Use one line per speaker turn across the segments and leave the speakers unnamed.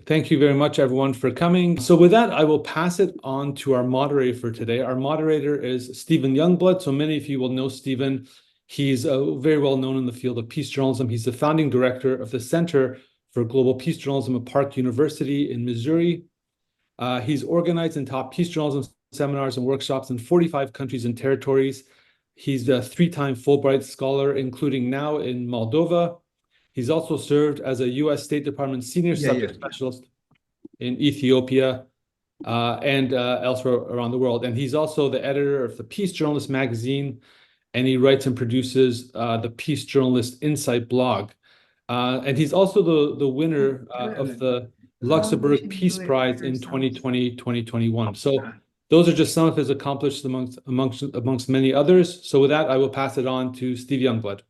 Thank you very much, everyone, for coming. So with that, I will pass it on to our moderator for today. Our moderator is Stephen Youngblood. So many of you will know Stephen. He's very well known in the field of peace journalism. He's the founding director of the Center for Global Peace Journalism at Park University in Missouri. He's organized and taught peace journalism seminars and workshops in 45 countries and territories. He's a three-time Fulbright scholar, including now in Moldova. He's also served as a U.S. State Department senior subject specialist in Ethiopia and elsewhere around the world. And he's also the editor of the Peace Journalist magazine, and he writes and produces the Peace Journalist Insight blog. And he's also the winner of the Luxembourg Peace Prize in 2020-2021. So those are just some of his accomplishments amongst many others. So with that, I will pass it on to Steve Youngblood.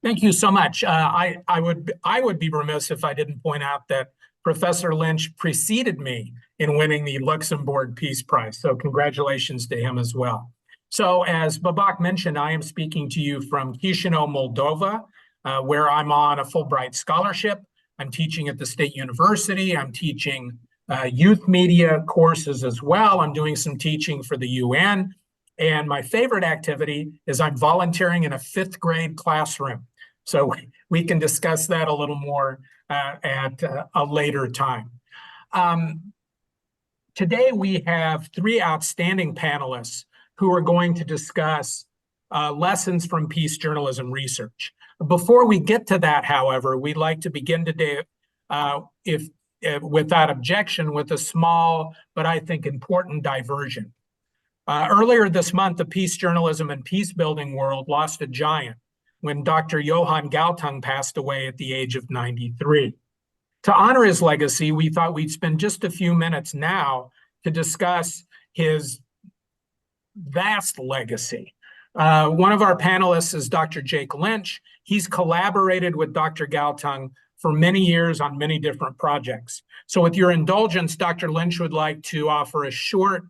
Thank you so much. I would be remiss if I didn't point out that Professor Lynch preceded me in winning the Luxembourg Peace Prize. So congratulations to him as well. So as Babak mentioned, I am speaking to you from Chisinau, Moldova, where I'm on a Fulbright scholarship. I'm teaching at the State University. I'm teaching youth media courses as well. I'm doing some teaching for the UN. And my favorite activity is I'm volunteering in a fifth grade classroom. So we can discuss that a little more at a later time. Today we have three outstanding panelists who are going to discuss lessons from peace journalism research. Before we get to that, however, we'd like to begin today, without objection, with a small but I think important diversion. Earlier this month, the peace journalism and peace-building world lost a giant when Dr. Johan Galtung passed away at the age of 93. To honor his legacy, we thought we'd spend just a few minutes now to discuss his vast legacy. One of our panelists is Dr. Jake Lynch. He's collaborated with Dr. Galtung for many years on many different projects. So with your indulgence, Dr. Lynch would like to offer a short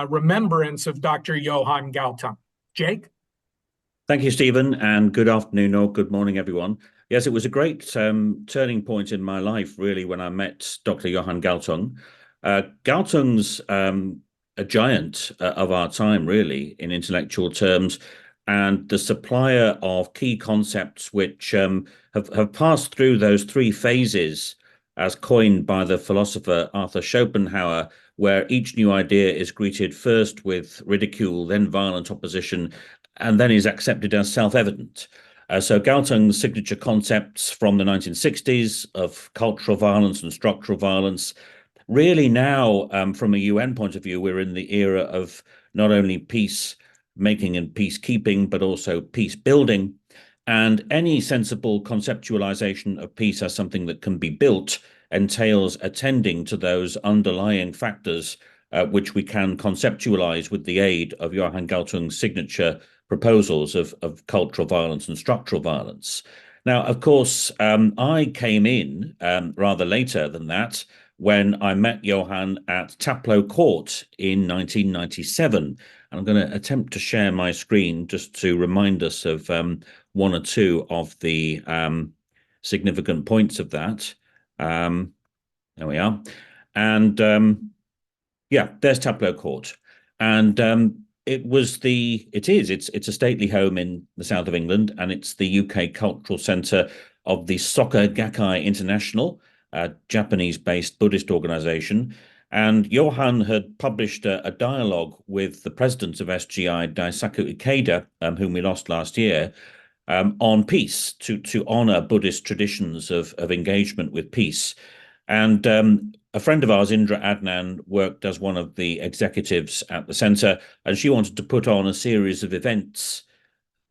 remembrance of Dr. Johan Galtung. Jake?
Thank you, Stephen, and good afternoon or good morning, everyone. Yes, it was a great turning point in my life, really, when I met Dr. Johan Galtung. Galtung's a giant of our time, really, in intellectual terms, and the supplier of key concepts which have passed through those three phases as coined by the philosopher Arthur Schopenhauer, where each new idea is greeted first with ridicule, then violent opposition, and then is accepted as self-evident. So Galtung's signature concepts from the 1960s of cultural violence and structural violence, really now, from a UN point of view, we're in the era of not only peace making and peacekeeping, but also peace building. And any sensible conceptualization of peace as something that can be built entails attending to those underlying factors which we can conceptualize with the aid of Johan Galtung's signature proposals of cultural violence and structural violence. Now, of course, I came in rather later than that when I met Johan at Taplow Court in 1997. And I'm going to attempt to share my screen just to remind us of one or two of the significant points of that. There we are. And yeah, there's Taplow Court. And it's a stately home in the south of England, and it's the UK cultural centre of the Soka Gakkai International, a Japanese-based Buddhist organisation. And Johan had published a dialogue with the president of SGI, Daisaku Ikeda, whom we lost last year, on peace, to honour Buddhist traditions of engagement with peace. And a friend of ours, Indra Adnan, worked as one of the executives at the centre, and she wanted to put on a series of events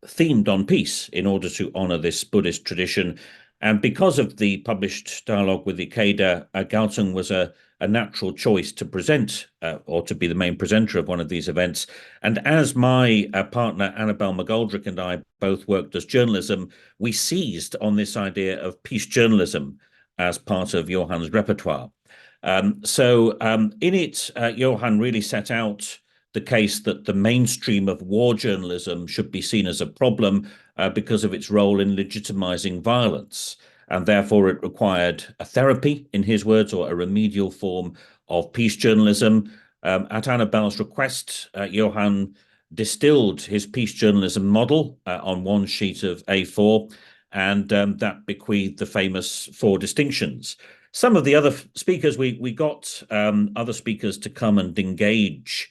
themed on peace in order to honour this Buddhist tradition. And because of the published dialogue with Ikeda, Galtung was a natural choice to present or to be the main presenter of one of these events. And as my partner Annabelle McGoldrick and I both worked as journalism, we seized on this idea of peace journalism as part of Johan's repertoire. So in it, Johan really set out the case that the mainstream of war journalism should be seen as a problem because of its role in legitimizing violence. and therefore it required a therapy, in his words, or a remedial form of peace journalism. At Annabelle's request, Johan distilled his peace journalism model on one sheet of A4, and that bequeathed the famous 4 distinctions. Some of the other speakers, we got other speakers to come and engage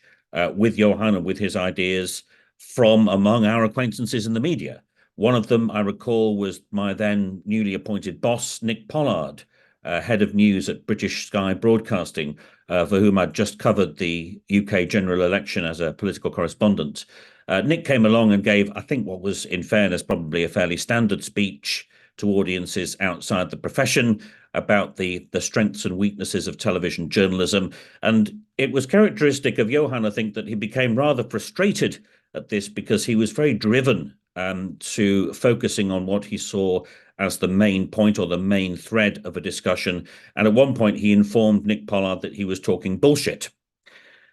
with Johan and with his ideas from among our acquaintances in the media. One of them, I recall, was my then newly appointed boss, Nick Pollard, head of news at British Sky Broadcasting, for whom I'd just covered the UK general election as a political correspondent. Nick came along and gave, I think, what was, in fairness, probably a fairly standard speech to audiences outside the profession about the strengths and weaknesses of television journalism. And it was characteristic of Johan, I think, that he became rather frustrated at this because he was very driven to focusing on what he saw as the main point or the main thread of a discussion. And at one point, he informed Nick Pollard that he was talking bullshit.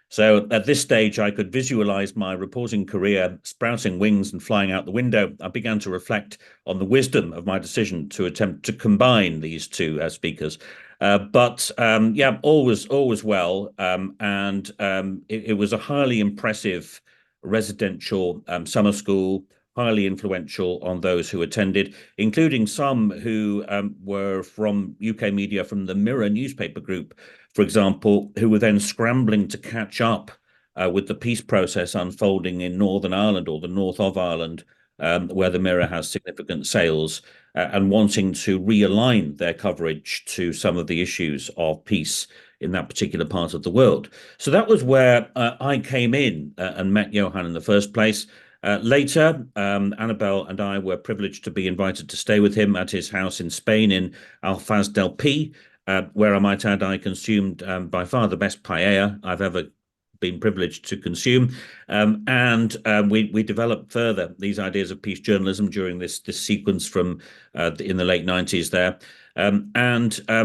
So at this stage, I could visualize my reporting career sprouting wings and flying out the window. I began to reflect on the wisdom of my decision to attempt to combine these two speakers. But all was well. It was a highly impressive residential summer school, highly influential on those who attended, including some who were from UK media, from the Mirror newspaper group, for example, who were then scrambling to catch up with the peace process unfolding in Northern Ireland, or the north of Ireland, where the Mirror has significant sales, and wanting to realign their coverage to some of the issues of peace in that particular part of the world. So that was where I came in and met Johan in the first place. Later, Annabelle and I were privileged to be invited to stay with him at his house in Spain, in Alfaz del Pi, where I might add I consumed by far the best paella I've ever been privileged to consume. We developed further these ideas of peace journalism during this sequence from in the late 90s there.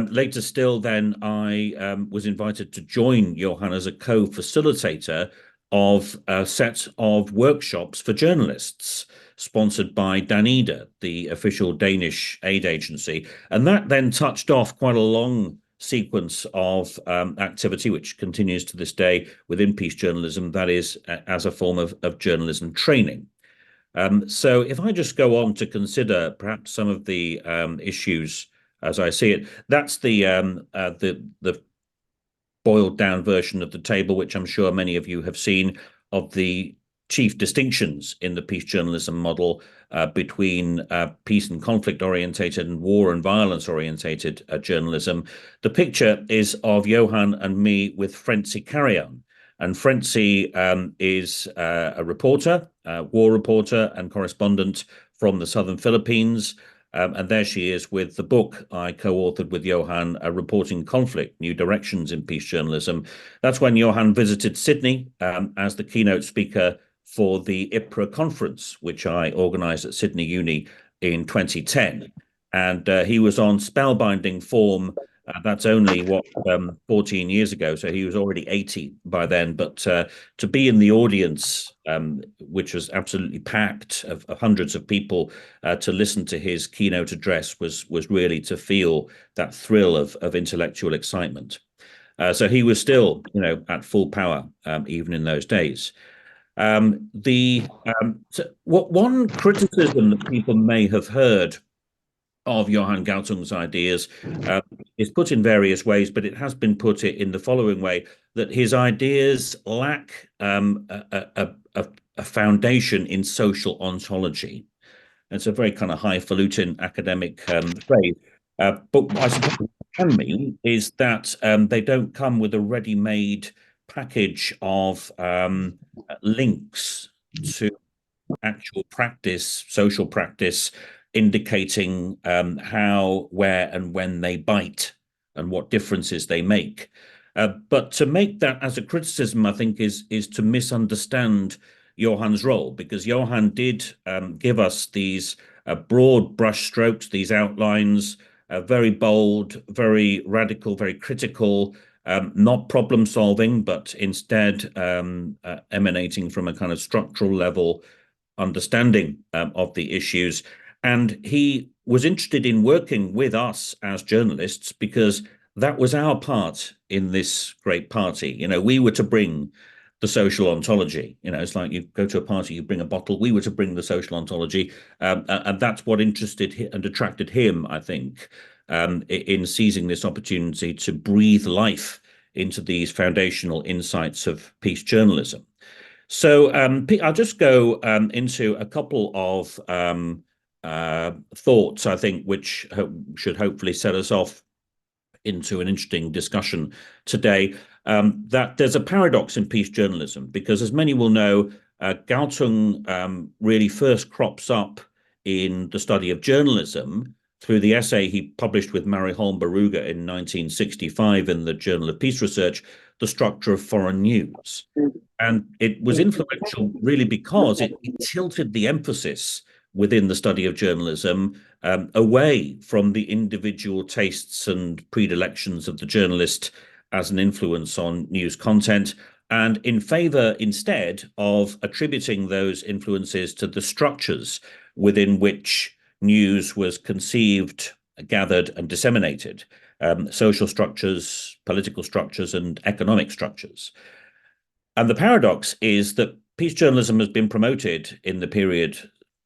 Later still, then I was invited to join Johan as a co-facilitator of a set of workshops for journalists sponsored by Danida, the official Danish aid agency. And that then touched off quite a long sequence of activity, which continues to this day within peace journalism, that is, as a form of journalism training. So if I just go on to consider perhaps some of the issues as I see it, that's the boiled down version of the table, which I'm sure many of you have seen, of the chief distinctions in the peace journalism model between peace and conflict orientated and war and violence orientated journalism. The picture is of Johan and me with Frenzy Carrion. And Frenzy is a reporter, war reporter and correspondent from the southern Philippines. And there she is with the book I co-authored with Johan, Reporting Conflict, New Directions in Peace Journalism. That's when Johan visited Sydney as the keynote speaker for the IPRA conference, which I organised at Sydney Uni in 2010. And he was on spellbinding form. That's only, 14 years ago. So he was already 80 by then. But to be in the audience, which was absolutely packed of hundreds of people, to listen to his keynote address was really to feel that thrill of intellectual excitement. So he was still, at full power, even in those days. One criticism that people may have heard of Johan Galtung's ideas is put in various ways, but it has been put in the following way, that his ideas lack a foundation in social ontology. It's a very kind of highfalutin academic phrase. But I suppose what it can mean is that they don't come with a ready-made package of links to actual practice, social practice, indicating how, where, and when they bite and what differences they make. But to make that as a criticism, I think, is to misunderstand Johan's role, because Johan did give us these broad brush strokes, these outlines, very bold, very radical, very critical, not problem solving, but instead emanating from a kind of structural level understanding of the issues. And he was interested in working with us as journalists because that was our part in this great party. We were to bring the social ontology. It's like you go to a party, you bring a bottle. We were to bring the social ontology. And that's what interested and attracted him, I think, in seizing this opportunity to breathe life into these foundational insights of peace journalism. So I'll just go into a couple of thoughts, I think, which should hopefully set us off into an interesting discussion today. That there's a paradox in peace journalism, because as many will know, Galtung really first crops up in the study of journalism through the essay he published with Mariholm Baruga in 1965 in the Journal of Peace Research, The Structure of Foreign News. And it was influential really because it tilted the emphasis within the study of journalism away from the individual tastes and predilections of the journalist as an influence on news content, and in favor instead of attributing those influences to the structures within which news was conceived, gathered, and disseminated, social structures, political structures, and economic structures. And the paradox is that peace journalism has been promoted in the period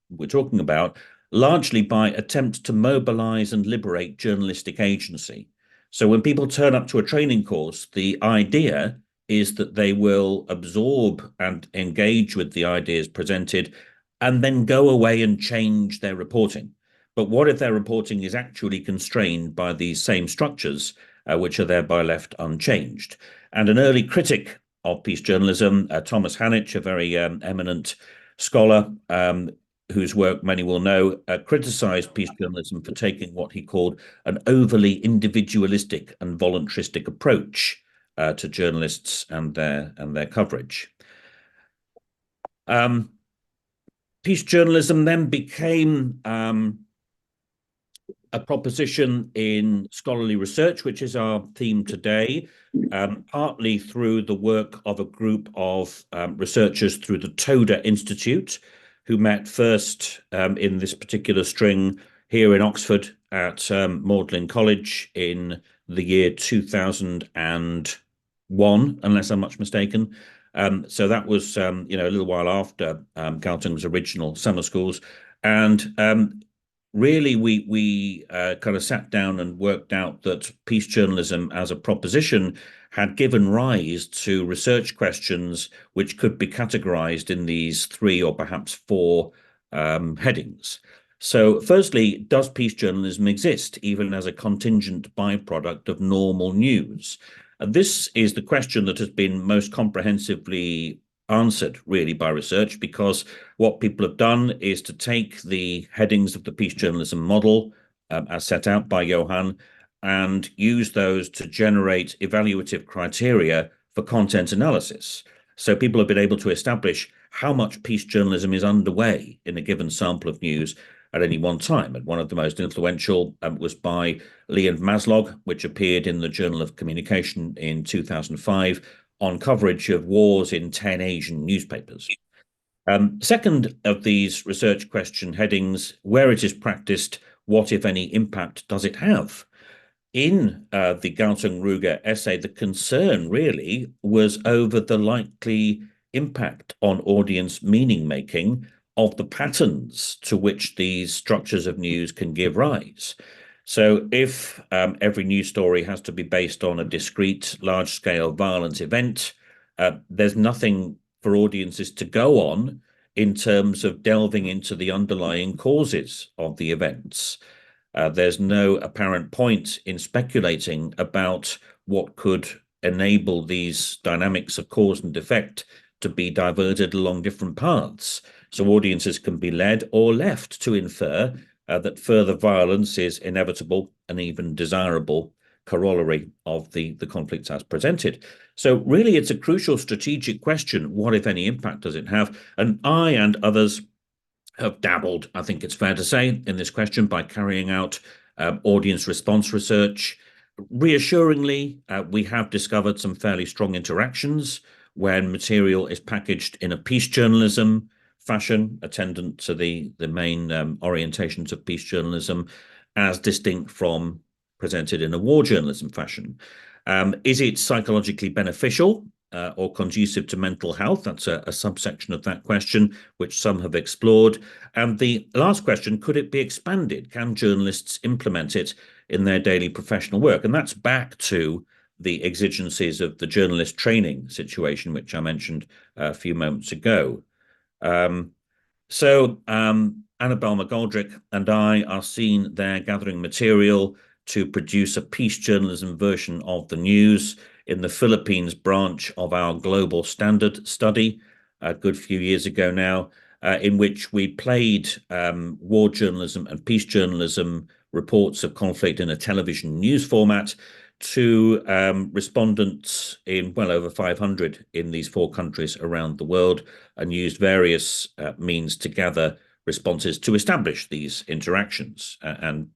we're talking about largely by attempts to mobilize and liberate journalistic agency. So when people turn up to a training course, the idea is that they will absorb and engage with the ideas presented and then go away and change their reporting. But what if their reporting is actually constrained by these same structures, which are thereby left unchanged? And an early critic of peace journalism, Thomas Hanich, a very eminent scholar, whose work many will know, criticized peace journalism for taking what he called an overly individualistic and voluntaristic approach to journalists and their coverage. Peace journalism then became a proposition in scholarly research, which is our theme today, partly through the work of a group of researchers through the Toda Institute, who met first in this particular string here in Oxford at Magdalen College in the year 2001, unless I'm much mistaken. So that was, a little while after Galtung's original summer schools. And really, we kind of sat down and worked out that peace journalism as a proposition had given rise to research questions which could be categorized in these 3 or perhaps 4 headings. So firstly, does peace journalism exist even as a contingent byproduct of normal news? And this is the question that has been most comprehensively answered really by research, because what people have done is to take the headings of the peace journalism model as set out by Johan and use those to generate evaluative criteria for content analysis. So people have been able to establish how much peace journalism is underway in a given sample of news at any one time. And one of the most influential was by Lee and Maslog, which appeared in the Journal of Communication in 2005 on coverage of wars in 10 Asian newspapers. Second of these research question headings, where it is practiced, what, if any, impact does it have? In the Galtung-Ruger essay, the concern really was over the likely impact on audience meaning making of the patterns to which these structures of news can give rise. So if every news story has to be based on a discrete, large-scale violent event, there's nothing for audiences to go on in terms of delving into the underlying causes of the events. There's no apparent point in speculating about what could enable these dynamics of cause and effect to be diverted along different paths. So audiences can be led or left to infer that further violence is inevitable and even desirable corollary of the conflicts as presented. So really, it's a crucial strategic question. What, if any, impact does it have? And I and others have dabbled, I think it's fair to say, in this question by carrying out audience response research. Reassuringly, we have discovered some fairly strong interactions when material is packaged in a peace journalism, fashion, attendant to the main orientations of peace journalism, as distinct from presented in a war journalism fashion. Is it psychologically beneficial or conducive to mental health? That's a subsection of that question, which some have explored. And the last question, could it be expanded? Can journalists implement it in their daily professional work? And that's back to the exigencies of the journalist training situation, which I mentioned a few moments ago. So Annabelle McGoldrick and I are seen there gathering material to produce a peace journalism version of the news in the Philippines branch of our Global Standard study a good few years ago now, in which we played war journalism and peace journalism reports of conflict in a television news format to respondents in well over 500 in these 4 countries around the world, and used various means to gather responses to establish these interactions.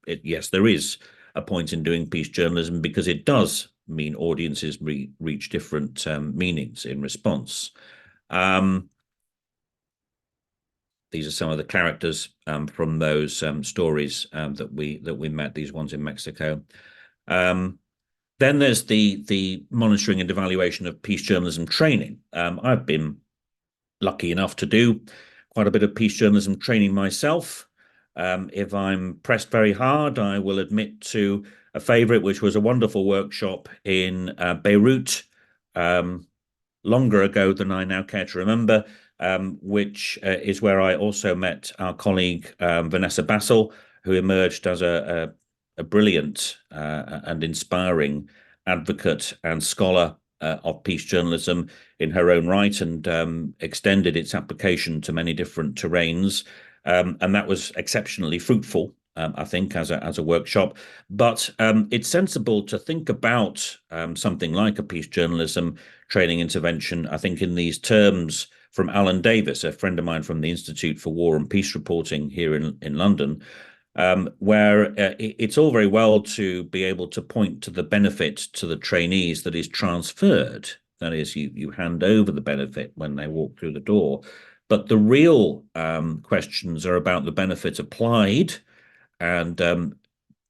Yes, there is a point in doing peace journalism because it does mean audiences reach different meanings in response. These are some of the characters from those stories that we met, these ones in Mexico. Then there's the monitoring and evaluation of peace journalism training. I've been lucky enough to do quite a bit of peace journalism training myself. If I'm pressed very hard, I will admit to a favorite, which was a wonderful workshop in Beirut, longer ago than I now care to remember, which is where I also met our colleague Vanessa Bassel, who emerged as a brilliant and inspiring advocate and scholar of peace journalism in her own right, and extended its application to many different terrains. And that was exceptionally fruitful, I think, as a workshop. But it's sensible to think about something like a peace journalism training intervention, I think, in these terms from Alan Davis, a friend of mine from the Institute for War and Peace Reporting here in London, where it's all very well to be able to point to the benefit to the trainees that is transferred. That is, you hand over the benefit when they walk through the door. But the real questions are about the benefit applied, and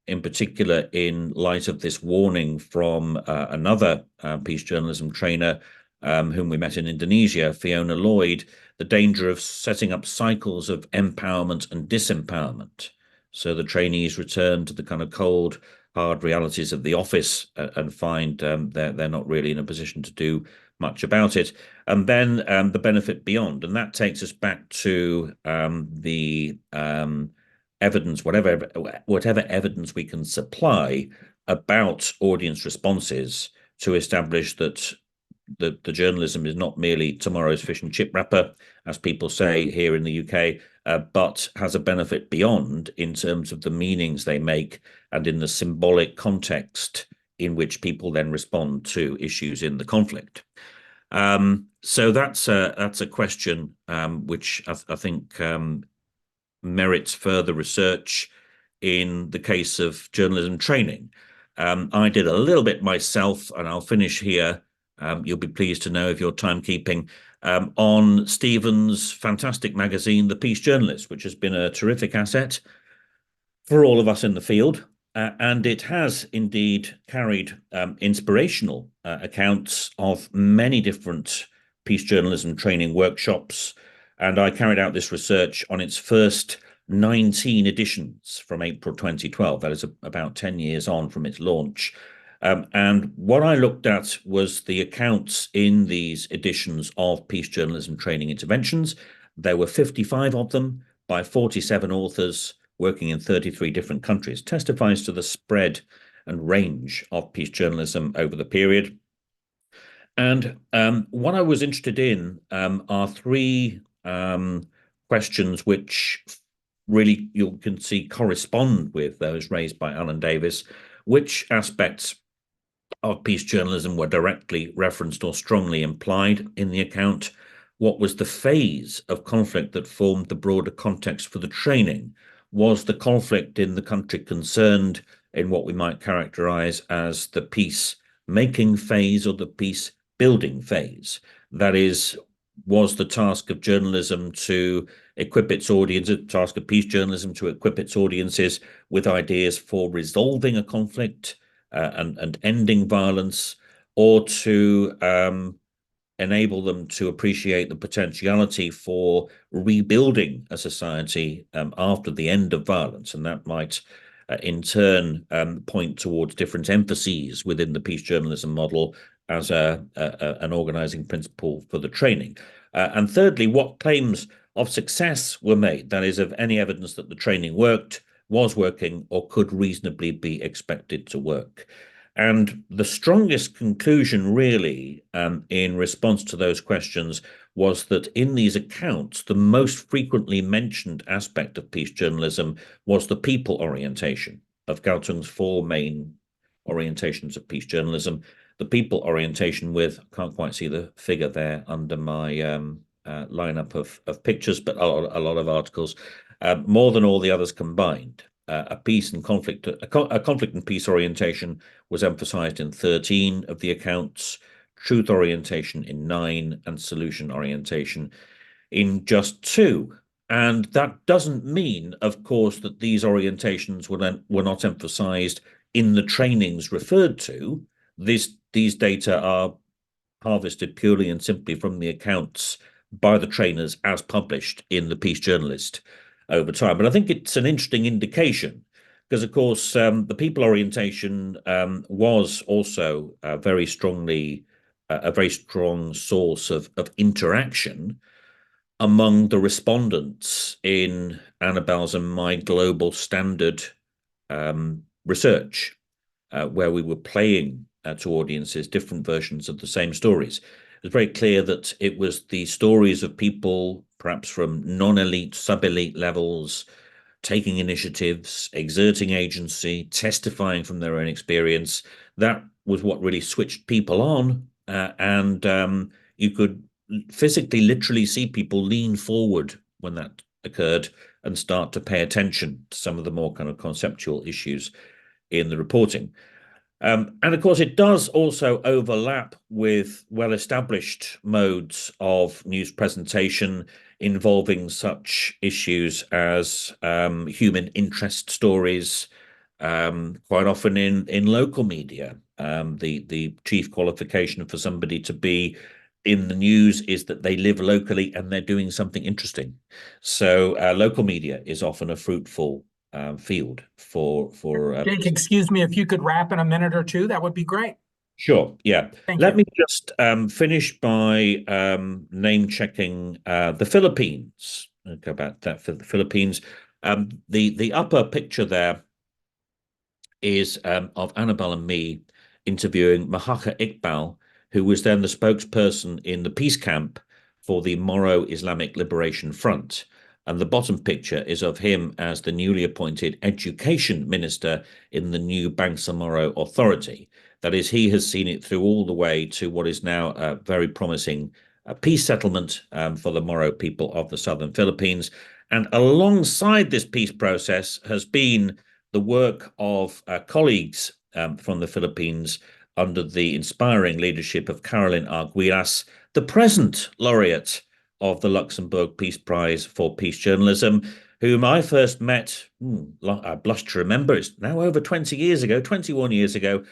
in particular, in light of this warning from another peace journalism trainer whom we met in Indonesia, Fiona Lloyd, the danger of setting up cycles of empowerment and disempowerment. So the trainees return to the kind of cold, hard realities of the office and find they're not really in a position to do much about it. And then the benefit beyond. And that takes us back to the evidence, whatever evidence we can supply about audience responses to establish that the journalism is not merely tomorrow's fish and chip wrapper, as people say here in the UK, but has a benefit beyond in terms of the meanings they make and in the symbolic context in which people then respond to issues in the conflict. So that's a question which I think merits further research in the case of journalism training. I did a little bit myself, and I'll finish here. You'll be pleased to know, if you're timekeeping, on Stephen's fantastic magazine, The Peace Journalist, which has been a terrific asset for all of us in the field. And it has indeed carried inspirational accounts of many different peace journalism training workshops. And I carried out this research on its first 19 editions from April 2012. That is about 10 years on from its launch. And what I looked at was the accounts in these editions of peace journalism training interventions. There were 55 of them by 47 authors working in 33 different countries. Testifies to the spread and range of peace journalism over the period. And what I was interested in are 3 questions which really you can see correspond with those raised by Alan Davis. Which aspects of peace journalism were directly referenced or strongly implied in the account? What was the phase of conflict that formed the broader context for the training? Was the conflict in the country concerned in what we might characterize as the peace-making phase or the peace-building phase? That is, was the task of journalism to equip its audience, the task of peace journalism to equip its audiences with ideas for resolving a conflict and ending violence, or to enable them to appreciate the potentiality for rebuilding a society after the end of violence. And that might in turn point towards different emphases within the peace journalism model as an organizing principle for the training. And thirdly, what claims of success were made, that is, of any evidence that the training worked, was working, or could reasonably be expected to work. And the strongest conclusion, really, in response to those questions, was that in these accounts, the most frequently mentioned aspect of peace journalism was the people orientation of Galtung's four main orientations of peace journalism. The people orientation with, I can't quite see the figure there under my lineup of pictures, but a lot of articles, more than all the others combined. A peace and conflict, a conflict and peace orientation was emphasized in 13 of the accounts, truth orientation in 9, and solution orientation in just 2. And that doesn't mean, of course, that these orientations were not emphasized in the trainings referred to. These data are harvested purely and simply from the accounts by the trainers as published in the Peace Journalist over time. But I think it's an interesting indication because, of course, the people orientation was also very strongly a very strong source of interaction among the respondents in Annabelle's and my global standard research, where we were playing to audiences different versions of the same stories. It was very clear that it was the stories of people, perhaps from non-elite, sub-elite levels, taking initiatives, exerting agency, testifying from their own experience. That was what really switched people on. And you could physically, literally see people lean forward when that occurred and start to pay attention to some of the more kind of conceptual issues in the reporting. And of course, it does also overlap with well-established modes of news presentation involving such issues as human interest stories, quite often in local media. The chief qualification for somebody to be in the news is that they live locally and they're doing something interesting. So local media is often a fruitful field for
Jake, excuse me, if you could wrap in a minute or two, that would be great.
Sure, yeah.
Thank
Let
you.
me just finish by name checking the Philippines. I'll go back to that for the Philippines. The upper picture there is of Annabelle and me interviewing Mahaka Iqbal, who was then the spokesperson in the peace camp for the Moro Islamic Liberation Front. And the bottom picture is of him as the newly appointed education minister in the new Bangsamoro Authority. That is, he has seen it through all the way to what is now a very promising peace settlement for the Moro people of the southern Philippines. And alongside this peace process has been the work of colleagues from the Philippines under the inspiring leadership of Caroline Arguillas, the present laureate of the Luxembourg Peace Prize for Peace Journalism, whom I first met, I blush to remember, it's now over 20 years ago, 21 years ago,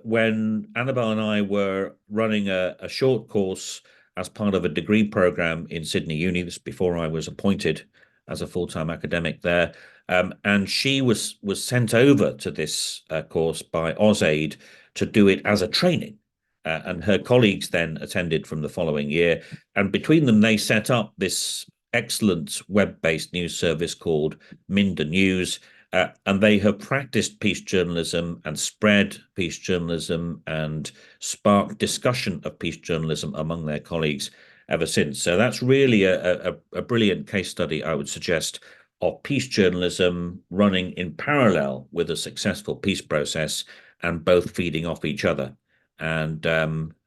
when Annabelle and I were running a short course as part of a degree program in Sydney Uni. This before I was appointed as a full-time academic there. And she was sent over to this course by AusAid to do it as a training. And her colleagues then attended from the following year. And between them, they set up this excellent web-based news service called Minder News. And they have practiced peace journalism and spread peace journalism and sparked discussion of peace journalism among their colleagues ever since. So that's really a brilliant case study, I would suggest, of peace journalism running in parallel with a successful peace process and both feeding off each other. And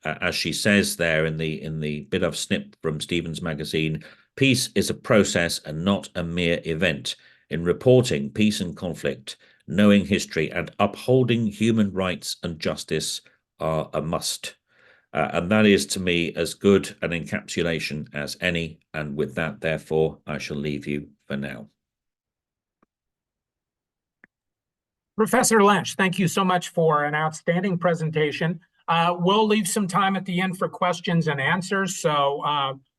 as she says there in the bit of snip from Stevens magazine, peace is a process and not a mere event. In reporting peace and conflict, knowing history and upholding human rights and justice are a must. And that is, to me, as good an encapsulation as any. And with that, therefore, I shall leave you for now.
Professor Lynch, thank you so much for an outstanding presentation. We'll leave some time at the end for questions and answers, so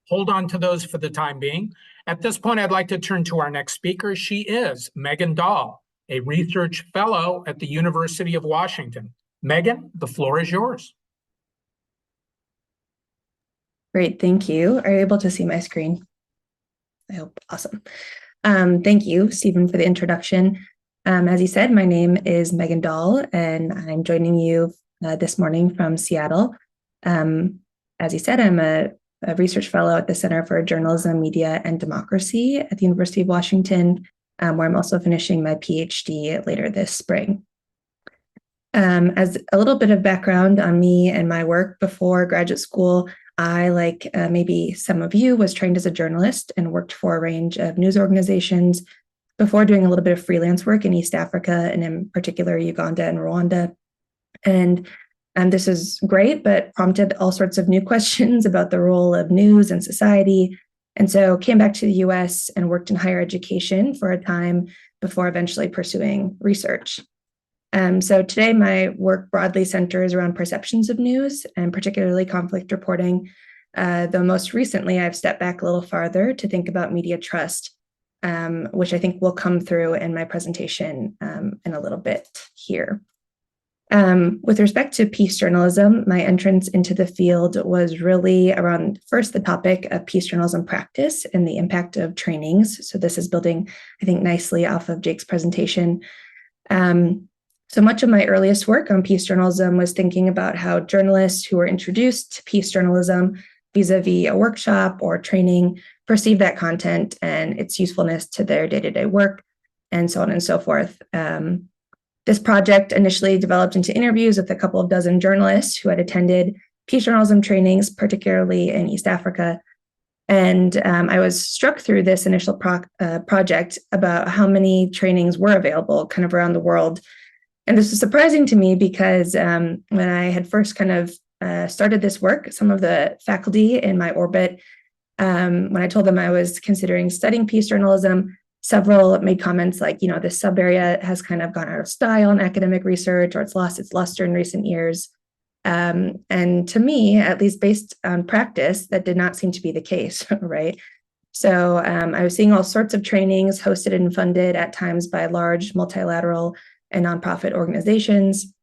hold on to those for the time being. At this point, I'd like to turn to our next speaker. She is Megan Dahl, a research fellow at the University of Washington. Megan, the floor is yours.
Great, thank you. Are you able to see my screen? I hope. Awesome. Thank you, Stephen, for the introduction. As you said, my name is Megan Dahl, and I'm joining you this morning from Seattle. As you said, I'm a research fellow at the Center for Journalism, Media, and Democracy at the University of Washington, where I'm also finishing my PhD later this spring. As a little bit of background on me and my work before graduate school, I, like maybe some of you, was trained as a journalist and worked for a range of news organizations before doing a little bit of freelance work in East Africa, and in particular Uganda and Rwanda. And this is great, but prompted all sorts of new questions about the role of news and society. And so came back to the US and worked in higher education for a time before eventually pursuing research. So today my work broadly centers around perceptions of news and particularly conflict reporting, though most recently I've stepped back a little farther to think about media trust, which I think will come through in my presentation in a little bit here. With respect to peace journalism, my entrance into the field was really around first the topic of peace journalism practice and the impact of trainings. So this is building, I think, nicely off of Jake's presentation. So much of my earliest work on peace journalism was thinking about how journalists who were introduced to peace journalism vis-a-vis a workshop or training perceive that content and its usefulness to their day-to-day work, and so on and so forth. This project initially developed into interviews with a couple of dozen journalists who had attended peace journalism trainings, particularly in East Africa. And I was struck through this initial project about how many trainings were available kind of around the world. And this was surprising to me because when I had first kind of started this work, some of the faculty in my orbit, when I told them I was considering studying peace journalism, several made comments like, you know, this sub area has kind of gone out of style in academic research, or it's lost its luster in recent years. And to me, at least based on practice, that did not seem to be the case, right? So I was seeing all sorts of trainings hosted and funded at times by large multilateral and nonprofit organizations.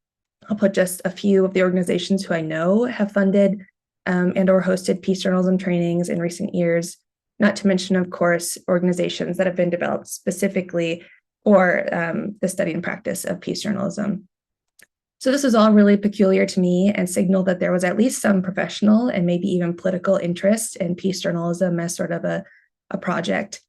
I'll put just a few of the organizations who I know have funded and or hosted peace journalism trainings in recent years, not to mention, of course, organizations that have been developed specifically for the study and practice of peace journalism. So this was all really peculiar to me and signaled that there was at least some professional and maybe even political interest in peace journalism as sort of a project.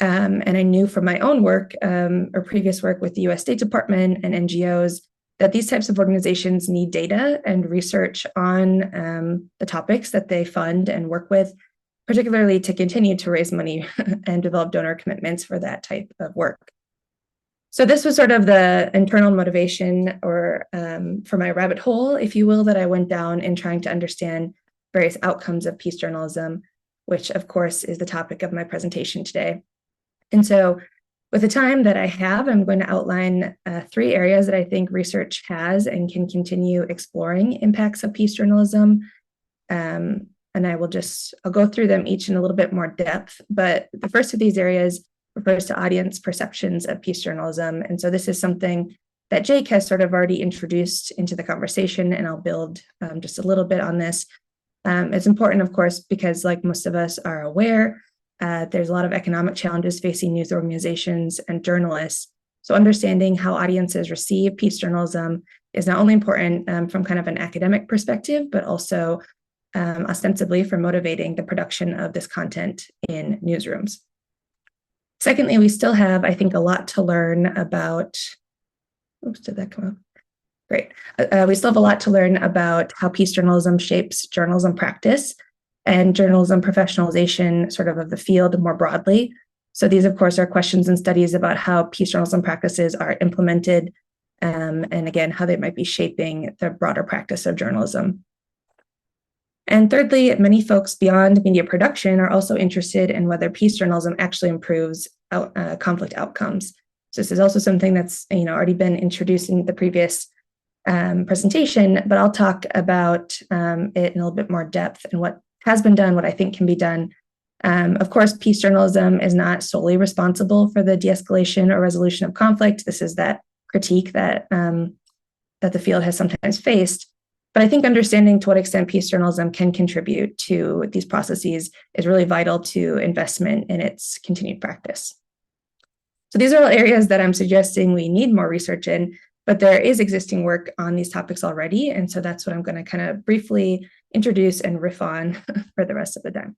And I knew from my own work or previous work with the US State Department and NGOs that these types of organizations need data and research on the topics that they fund and work with, particularly to continue to raise money and develop donor commitments for that type of work. So this was sort of the internal motivation or for my rabbit hole, if you will, that I went down in trying to understand various outcomes of peace journalism, which of course is the topic of my presentation today. And so with the time that I have, I'm going to outline 3 areas that I think research has and can continue exploring impacts of peace journalism. And I'll go through them each in a little bit more depth. But the first of these areas refers to audience perceptions of peace journalism. And so this is something that Jake has sort of already introduced into the conversation, and I'll build just a little bit on this. It's important, of course, because like most of us are aware, there's a lot of economic challenges facing news organizations and journalists. So understanding how audiences receive peace journalism is not only important from kind of an academic perspective, but also ostensibly for motivating the production of this content in newsrooms. Secondly, we still have, I think, a lot to learn about, oops, did that come up? Great. We still have a lot to learn about how peace journalism shapes journalism practice and journalism professionalization sort of the field more broadly. So these, of course, are questions and studies about how peace journalism practices are implemented, and again, how they might be shaping the broader practice of journalism. And thirdly, many folks beyond media production are also interested in whether peace journalism actually improves conflict outcomes. So this is also something that's already been introduced in the previous presentation, but I'll talk about it in a little bit more depth and what has been done, what I think can be done. Of course, peace journalism is not solely responsible for the de-escalation or resolution of conflict. This is that critique that the field has sometimes faced. But I think understanding to what extent peace journalism can contribute to these processes is really vital to investment in its continued practice. So these are all areas that I'm suggesting we need more research in, but there is existing work on these topics already. And so that's what I'm going to kind of briefly introduce and riff on for the rest of the time.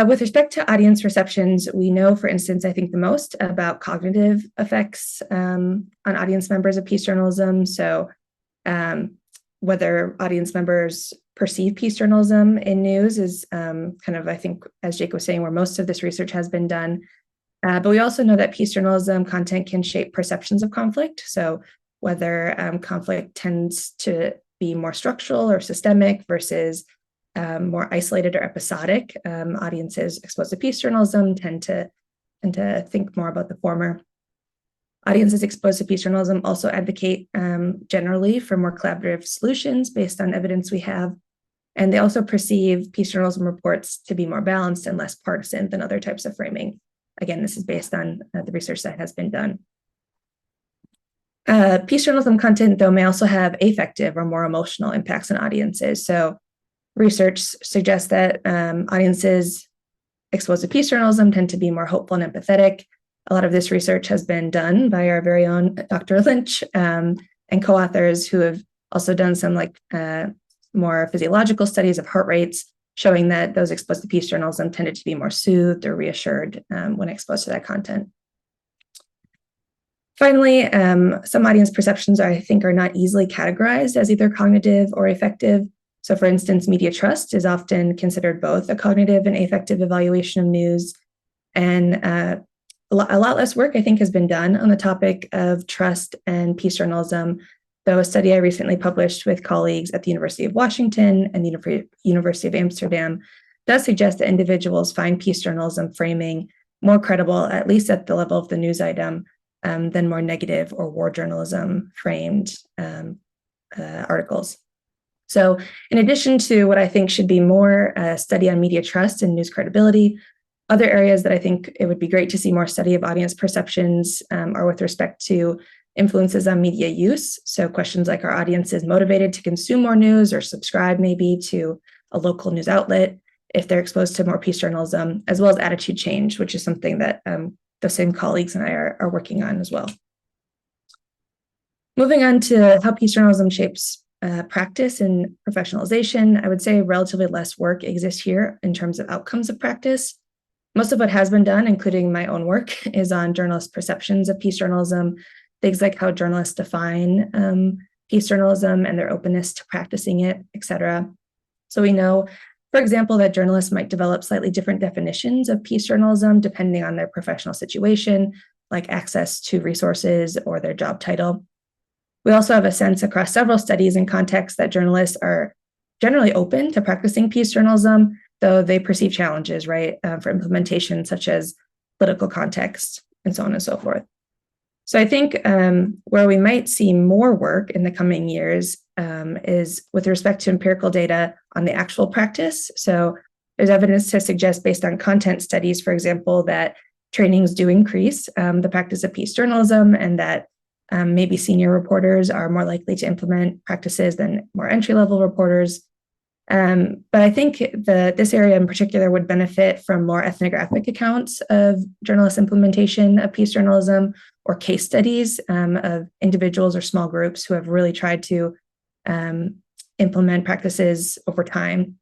With respect to audience receptions, we know, for instance, I think the most about cognitive effects on audience members of peace journalism. So whether audience members perceive peace journalism in news is kind of, I think, as Jake was saying, where most of this research has been done. But we also know that peace journalism content can shape perceptions of conflict. So whether conflict tends to be more structural or systemic versus more isolated or episodic. Audiences exposed to peace journalism tend to think more about the former. Audiences exposed to peace journalism also advocate generally for more collaborative solutions based on evidence we have. And they also perceive peace journalism reports to be more balanced and less partisan than other types of framing. Again, this is based on the research that has been done. Peace journalism content, though, may also have affective or more emotional impacts on audiences. So research suggests that audiences exposed to peace journalism tend to be more hopeful and empathetic. A lot of this research has been done by our very own Dr. Lynch and co-authors who have also done some more physiological studies of heart rates, showing that those exposed to peace journalism tended to be more soothed or reassured when exposed to that content. Finally, some audience perceptions I think are not easily categorized as either cognitive or affective. So for instance, media trust is often considered both a cognitive and affective evaluation of news. And a lot less work, I think, has been done on the topic of trust and peace journalism, though a study I recently published with colleagues at the University of Washington and the University of Amsterdam does suggest that individuals find peace journalism framing more credible, at least at the level of the news item, than more negative or war journalism framed articles. So in addition to what I think should be more study on media trust and news credibility, other areas that I think it would be great to see more study of audience perceptions are with respect to influences on media use. So questions like, are audiences motivated to consume more news or subscribe maybe to a local news outlet if they're exposed to more peace journalism, as well as attitude change, which is something that the same colleagues and I are working on as well. Moving on to how peace journalism shapes practice and professionalization, I would say relatively less work exists here in terms of outcomes of practice. Most of what has been done, including my own work, is on journalist perceptions of peace journalism, things like how journalists define peace journalism and their openness to practicing it, et cetera. So we know, for example, that journalists might develop slightly different definitions of peace journalism depending on their professional situation, like access to resources or their job title. We also have a sense across several studies and contexts that journalists are generally open to practicing peace journalism, though they perceive challenges, right, for implementation, such as political context and so on and so forth. So I think where we might see more work in the coming years is with respect to empirical data on the actual practice. So there's evidence to suggest, based on content studies, for example, that trainings do increase the practice of peace journalism, and that maybe senior reporters are more likely to implement practices than more entry-level reporters. But I think this area in particular would benefit from more ethnographic accounts of journalist implementation of peace journalism, or case studies of individuals or small groups who have really tried to implement practices over time.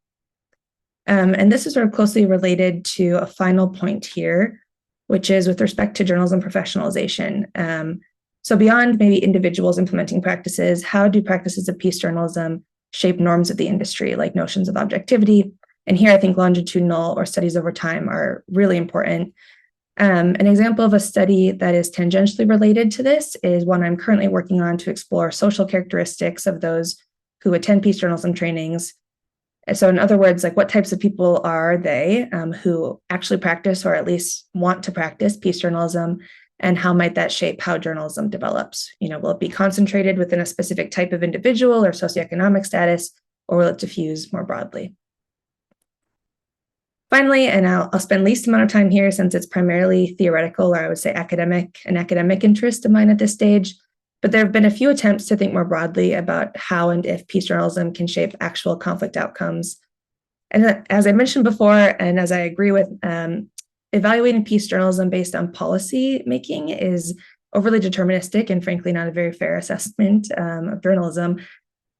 And this is sort of closely related to a final point here, which is with respect to journalism professionalization. So beyond maybe individuals implementing practices, how do practices of peace journalism shape norms of the industry, like notions of objectivity? And here I think longitudinal or studies over time are really important. An example of a study that is tangentially related to this is one I'm currently working on to explore social characteristics of those who attend peace journalism trainings And so in other words, like what types of people are they who actually practice or at least want to practice peace journalism, and how might that shape how journalism develops? Will it be concentrated within a specific type of individual or socioeconomic status, or will it diffuse more broadly? Finally, and I'll spend least amount of time here since it's primarily theoretical, or I would say an academic interest of mine at this stage, but there have been a few attempts to think more broadly about how and if peace journalism can shape actual conflict outcomes. And as I mentioned before, and as I agree with, evaluating peace journalism based on policy making is overly deterministic and frankly not a very fair assessment of journalism.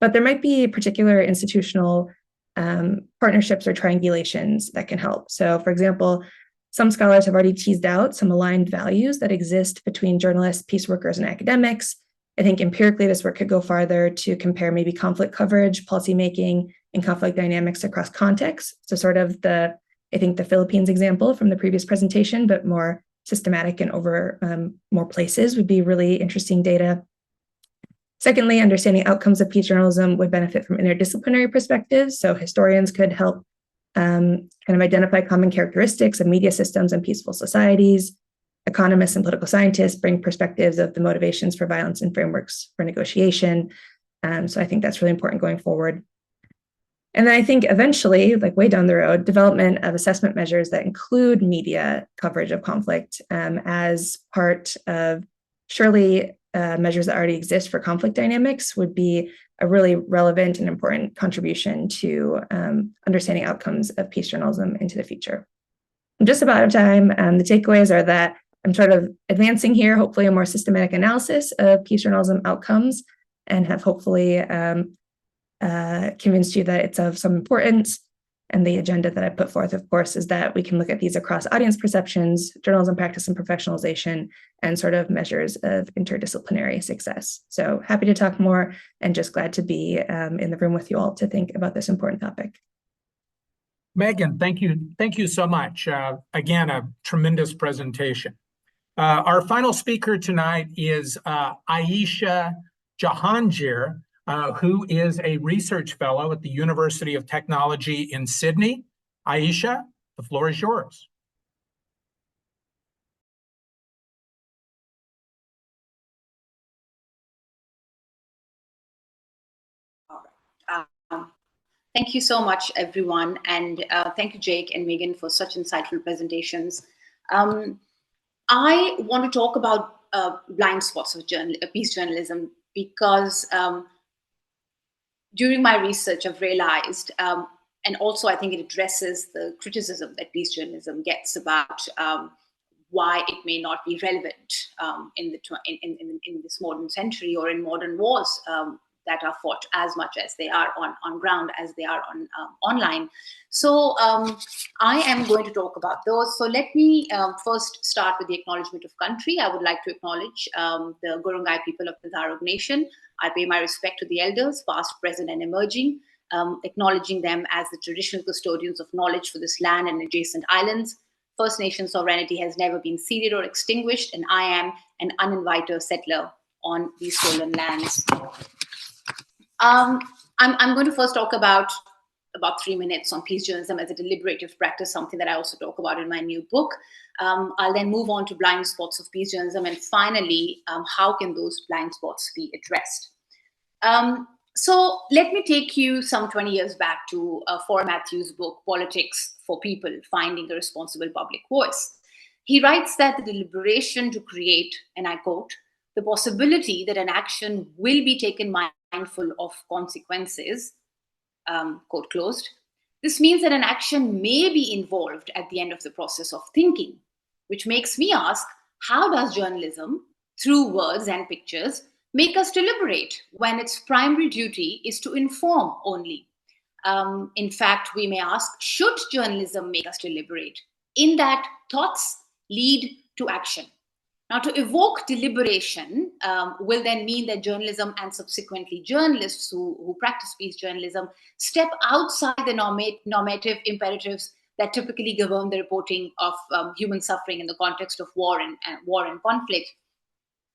But there might be particular institutional partnerships or triangulations that can help. So for example, some scholars have already teased out some aligned values that exist between journalists, peace workers, and academics. I think empirically this work could go farther to compare maybe conflict coverage, policymaking, and conflict dynamics across contexts. So sort of the Philippines example from the previous presentation, but more systematic and over more places would be really interesting data. Secondly, understanding outcomes of peace journalism would benefit from interdisciplinary perspectives. So historians could help kind of identify common characteristics of media systems and peaceful societies. Economists and political scientists bring perspectives of the motivations for violence and frameworks for negotiation. So I think that's really important going forward. And then I think eventually, like way down the road, development of assessment measures that include media coverage of conflict as part of surely measures that already exist for conflict dynamics would be a really relevant and important contribution to understanding outcomes of peace journalism into the future. I'm just about out of time. The takeaways are that I'm sort of advancing here, hopefully a more systematic analysis of peace journalism outcomes, and have hopefully convinced you that it's of some importance. And the agenda that I put forth, of course, is that we can look at these across audience perceptions, journalism practice and professionalization, and sort of measures of interdisciplinary success. So happy to talk more, and just glad to be in the room with you all to think about this important topic.
Megan, thank you so much. Again, a tremendous presentation. Our final speaker tonight is Aisha Jahangir, who is a research fellow at the University of Technology in Sydney. Aisha, the floor is yours.
All right. Thank you so much, everyone. And thank you, Jake and Megan, for such insightful presentations. I want to talk about blind spots of peace journalism because during my research, I've realized, and also I think it addresses the criticism that peace journalism gets about why it may not be relevant in this modern century or in modern wars that are fought as much as they are on ground as they are on online. So I am going to talk about those. So let me first start with the acknowledgement of country. I would like to acknowledge the Gurungai people of the Darug Nation. I pay my respect to the elders, past, present, and emerging, acknowledging them as the traditional custodians of knowledge for this land and adjacent islands. First Nation sovereignty has never been ceded or extinguished, and I am an uninvited settler on these stolen lands. I'm going to first talk about 3 minutes on peace journalism as a deliberative practice, something that I also talk about in my new book. I'll then move on to blind spots of peace journalism, and finally, how can those blind spots be addressed? So let me take you some 20 years back to For Matthew's book, Politics for People, Finding a Responsible Public Voice. He writes that the deliberation to create, and I quote, the possibility that an action will be taken mindful of consequences, quote closed. This means that an action may be involved at the end of the process of thinking, which makes me ask, how does journalism, through words and pictures, make us deliberate when its primary duty is to inform only? In fact, we may ask, should journalism make us deliberate? In that thoughts lead to action. Now, to evoke deliberation will then mean that journalism and subsequently journalists who practice peace journalism step outside the normative imperatives that typically govern the reporting of human suffering in the context of war and conflict.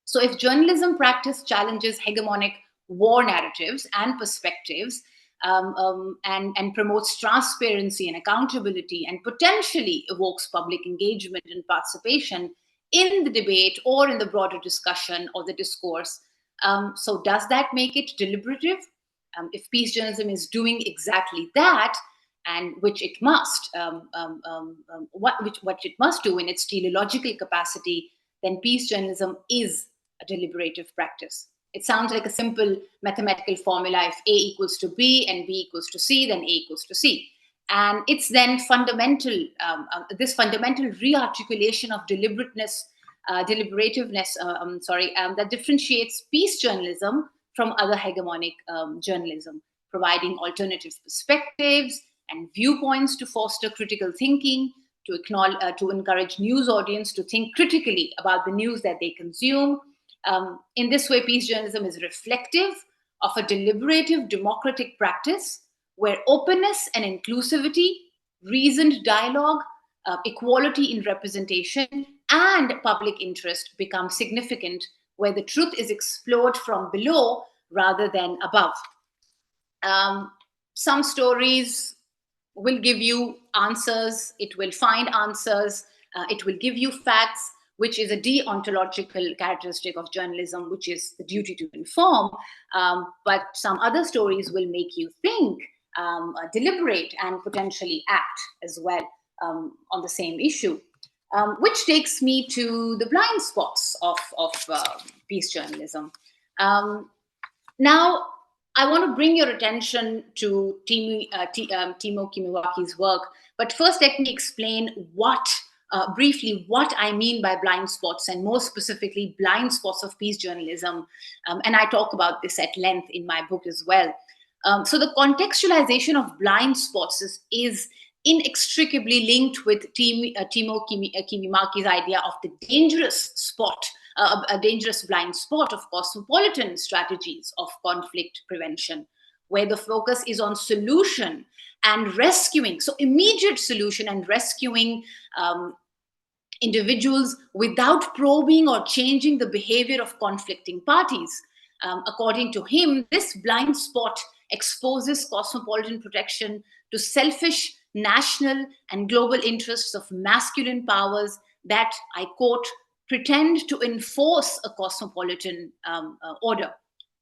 So if journalism practice challenges hegemonic war narratives and perspectives, and promotes transparency and accountability and potentially evokes public engagement and participation in the debate or in the broader discussion or the discourse. So does that make it deliberative? If peace journalism is doing exactly that, and which it must, what it must do in its teleological capacity, then peace journalism is a deliberative practice. It sounds like a simple mathematical formula. If A equals to B and B equals to C, then A equals to C. And it's then fundamental, this fundamental rearticulation of deliberateness, that differentiates peace journalism from other hegemonic journalism, providing alternative perspectives and viewpoints to foster critical thinking, to encourage news audience to think critically about the news that they consume. In this way, peace journalism is reflective of a deliberative democratic practice where openness and inclusivity, reasoned dialogue, equality in representation, and public interest become significant, where the truth is explored from below rather than above. Some stories will give you answers, it will find answers, it will give you facts, which is a deontological characteristic of journalism, which is the duty to inform. But some other stories will make you think, deliberate, and potentially act as well on the same issue. Which takes me to the blind spots of peace journalism. Now, I want to bring your attention to Timo Kimiwaki's work, but first let me explain briefly what I mean by blind spots, and more specifically, blind spots of peace journalism. And I talk about this at length in my book as well. So the contextualization of blind spots is inextricably linked with Timo Kimiwaki's idea of the dangerous spot, a dangerous blind spot of cosmopolitan strategies of conflict prevention, where the focus is on solution and rescuing, so immediate solution and rescuing individuals without probing or changing the behavior of conflicting parties. According to him, this blind spot exposes cosmopolitan protection to selfish national and global interests of masculine powers that, I quote, pretend to enforce a cosmopolitan order.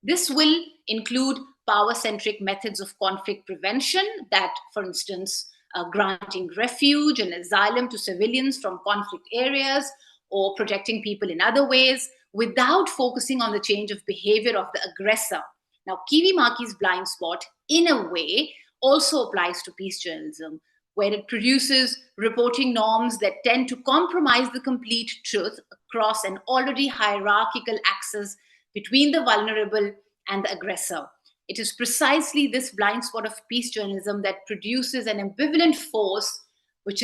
This will include power-centric methods of conflict prevention that, for instance, granting refuge and asylum to civilians from conflict areas, or protecting people in other ways without focusing on the change of behavior of the aggressor. Now, Kimiwaki's blind spot, in a way, also applies to peace journalism, where it produces reporting norms that tend to compromise the complete truth across an already hierarchical axis between the vulnerable and the aggressor. It is precisely this blind spot of peace journalism that produces an ambivalent force, which,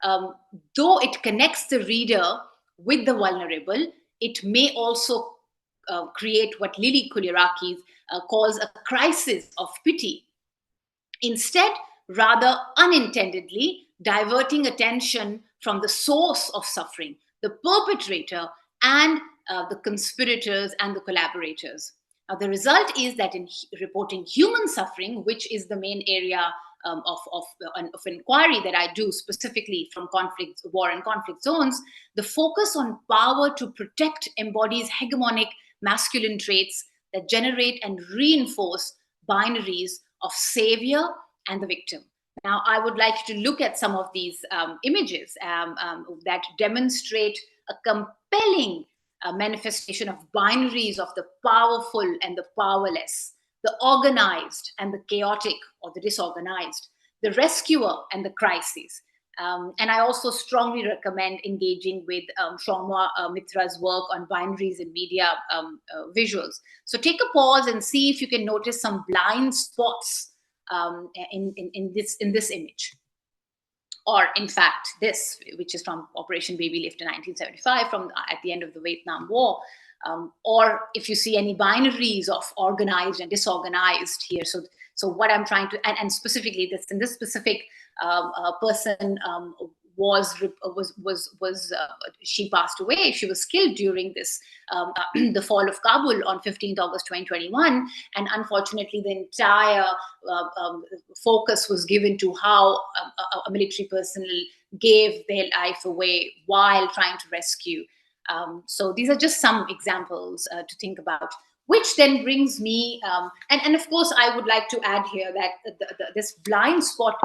though it connects the reader with the vulnerable, it may also create what Lily Kuliaraki calls a crisis of pity. Instead, rather unintendedly, diverting attention from the source of suffering, the perpetrator, and the conspirators and the collaborators. Now, the result is that in reporting human suffering, which is the main area of inquiry that I do specifically from conflict, war and conflict zones, the focus on power to protect embodies hegemonic masculine traits that generate and reinforce binaries of savior and the victim. Now, I would like to look at some of these images that demonstrate a compelling manifestation of binaries of the powerful and the powerless, the organized and the chaotic or the disorganized, the rescuer and the crisis. And I also strongly recommend engaging with Shauma Mitra's work on binaries in media visuals. So take a pause and see if you can notice some blind spots in this image. Or in fact, this, which is from Operation Baby Lift in 1975, at the end of the Vietnam War. Or if you see any binaries of organized and disorganized here. So what I'm trying to, and specifically this, in this specific person she passed away. She was killed during this the fall of Kabul on 15th August 2021, and unfortunately, the entire focus was given to how a military personnel gave their life away while trying to rescue. So these are just some examples to think about. Which then brings me, and of course, I would like to add here that this blind spot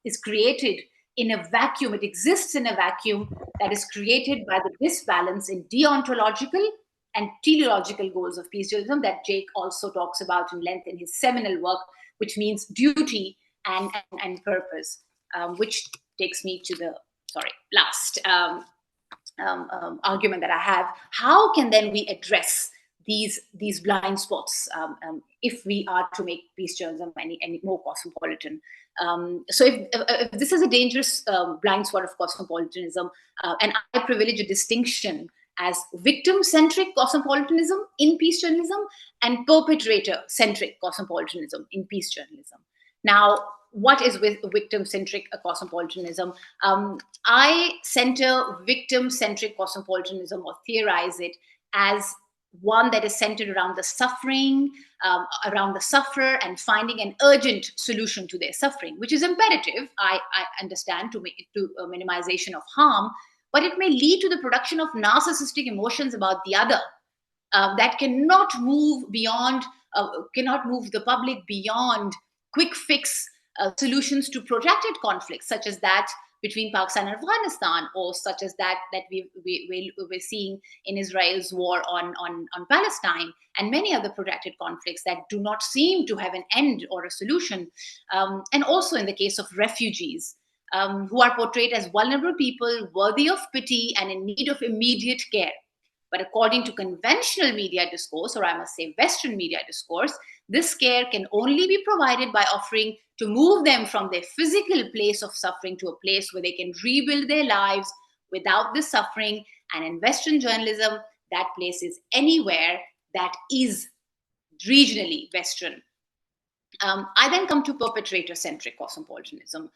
is created in a vacuum. It exists in a vacuum that is created by the disbalance in deontological and teleological goals of peace journalism that Jake also talks about in length in his seminal work, which means duty and purpose, which takes me to the last argument that I have. How can then we address these blind spots if we are to make peace journalism any more cosmopolitan? So if this is a dangerous blind spot of cosmopolitanism, and I privilege a distinction as victim-centric cosmopolitanism in peace journalism and perpetrator-centric cosmopolitanism in peace journalism. Now, what is with victim-centric cosmopolitanism? I center victim-centric cosmopolitanism, or theorize it, as one that is centered around the suffering, around the sufferer, and finding an urgent solution to their suffering, which is imperative, I understand, to minimization of harm, but it may lead to the production of narcissistic emotions about the other that cannot move beyond, cannot move the public beyond quick fix solutions to protracted conflicts, such as that between Pakistan and Afghanistan, or such as that we're seeing in Israel's war on Palestine, and many other protracted conflicts that do not seem to have an end or a solution. And also in the case of refugees, who are portrayed as vulnerable people, worthy of pity and in need of immediate care. But according to conventional media discourse, or I must say Western media discourse, this care can only be provided by offering to move them from their physical place of suffering to a place where they can rebuild their lives without this suffering. And in Western journalism, that place is anywhere that is regionally Western. I then come to perpetrator-centric cosmopolitanism,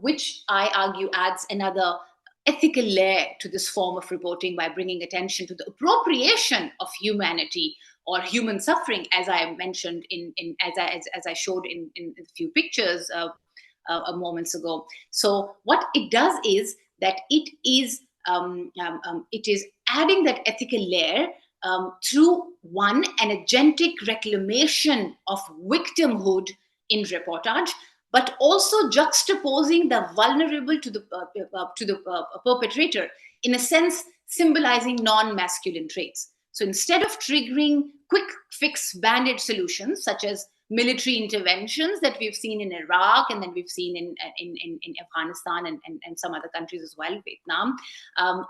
which I argue adds another ethical layer to this form of reporting by bringing attention to the appropriation of humanity or human suffering, as I mentioned as I showed in a few pictures moments ago. So what it does is that it is adding that ethical layer through one, an agentic reclamation of victimhood in reportage, but also juxtaposing the vulnerable to the perpetrator, in a sense symbolizing non-masculine traits. So instead of triggering quick fix bandit solutions such as military interventions that we've seen in Iraq, and then we've seen in Afghanistan and some other countries as well, Vietnam,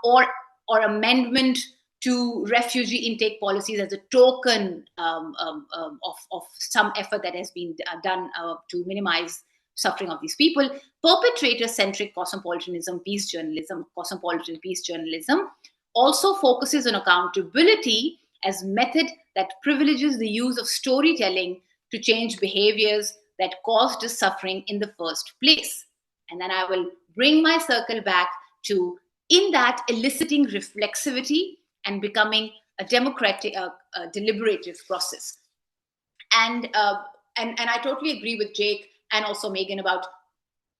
or amendment to refugee intake policies as a token of some effort that has been done to minimize suffering of these people, perpetrator-centric cosmopolitanism, peace journalism, cosmopolitan peace journalism, also focuses on accountability as method that privileges the use of storytelling to change behaviors that caused this suffering in the first place. And then I will bring my circle back to, in that, eliciting reflexivity and becoming a democratic, deliberative process. And I totally agree with Jake and also Megan about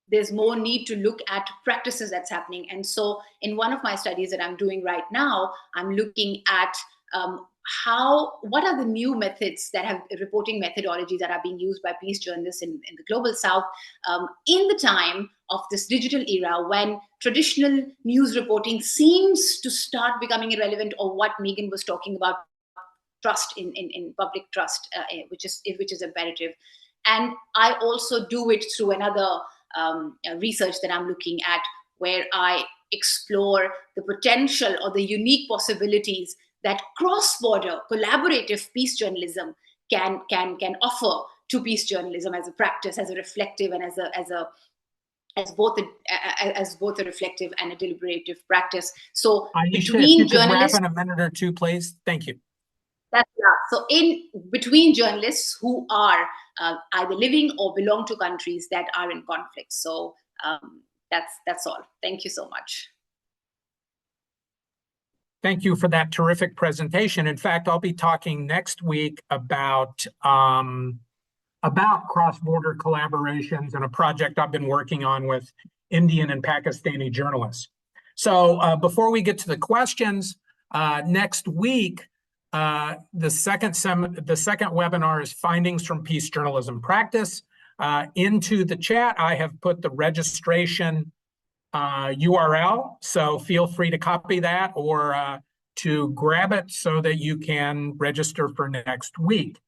there's more need to look at practices that's happening. And so in one of my studies that I'm doing right now, I'm looking at what are the new methods that have reporting methodologies that are being used by peace journalists in the global South in the time of this digital era, when traditional news reporting seems to start becoming irrelevant, or what Megan was talking about, trust in public trust, which is imperative. And I also do it through another research that I'm looking at, where I explore the potential or the unique possibilities that cross-border collaborative peace journalism can offer to peace journalism as a practice, as a reflective, and as both a reflective and a deliberative practice. So between journalists,
wrap in a minute or two, please. Thank you.
So in between journalists who are either living or belong to countries that are in conflict. So that's all. Thank you so much.
Thank you for that terrific presentation. In fact, I'll be talking next week about cross-border collaborations and a project I've been working on with Indian and Pakistani journalists. So before we get to the questions, next week, the second webinar is Findings from Peace Journalism Practice. Into the chat, I have put the registration URL, so feel free to copy that or to grab it so that you can register for next week.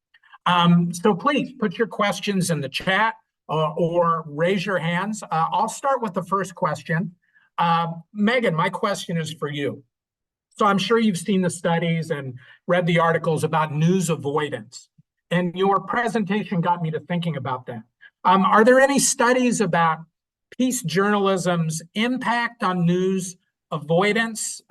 So please put your questions in the chat or raise your hands. I'll start with the first question. Megan, my question is for you. So I'm sure you've seen the studies and read the articles about news avoidance, and your presentation got me to thinking about that. Are there any studies about peace journalism's impact on news avoidance,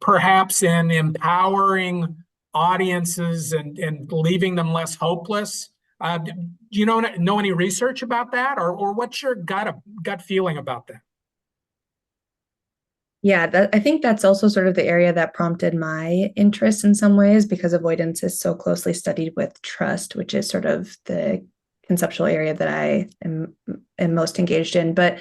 perhaps in empowering audiences and leaving them less hopeless? Do you know any research about that, or what's your gut feeling about that?
Yeah, I think that's also sort of the area that prompted my interest in some ways, because avoidance is so closely studied with trust, which is sort of the conceptual area that I am most engaged in. But